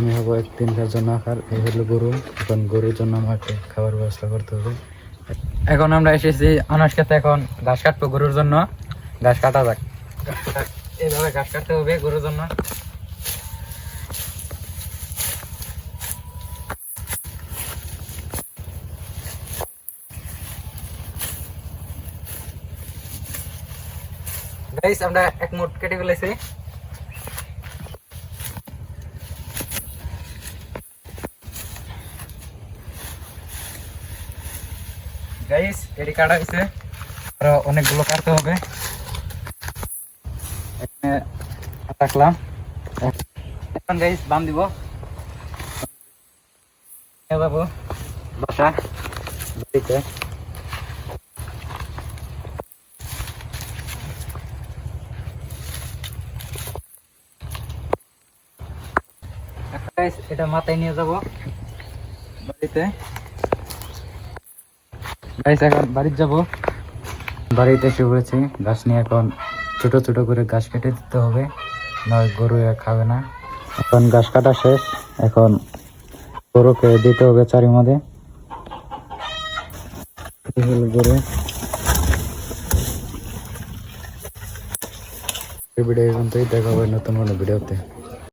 আমি হবো এক দিনকার জন্য আকার। এই হলো গরু। এখন গরুর জন্য আমাকে খাবার ব্যবস্থা করতে হবে। এখন আমরা এসেছি আনাজ খেতে। এখন ঘাস কাটবো গরুর জন্য। ঘাস কাটা যাক। এইভাবে ঘাস কাটতে হবে গরুর জন্য। গাইস আমরা এক মুঠ কেটে ফেলেছি। গাইস এটি কাটা হয়েছে, আরো অনেকগুলো কাটতে হবে। রাখলাম। এখন গাইস বাম দিব, যাবো বাসা বাড়িতে। এটা মাথায় নিয়ে যাব বাড়িতে। গাইস এখন বাড়িতে যাব। বাড়িতে এসে পড়েছি। গাছ নিয়ে এখন ছোট ছোট করে গাছ কেটে দিতে হবে, নয় গরু খাবে না। এখন গাছ কাটা শেষ। এখন গরুকে দিতে হবে চারির মধ্যে। গরু ভিডিও পর্যন্তই, দেখা হবে নতুন কোনো ভিডিওতে।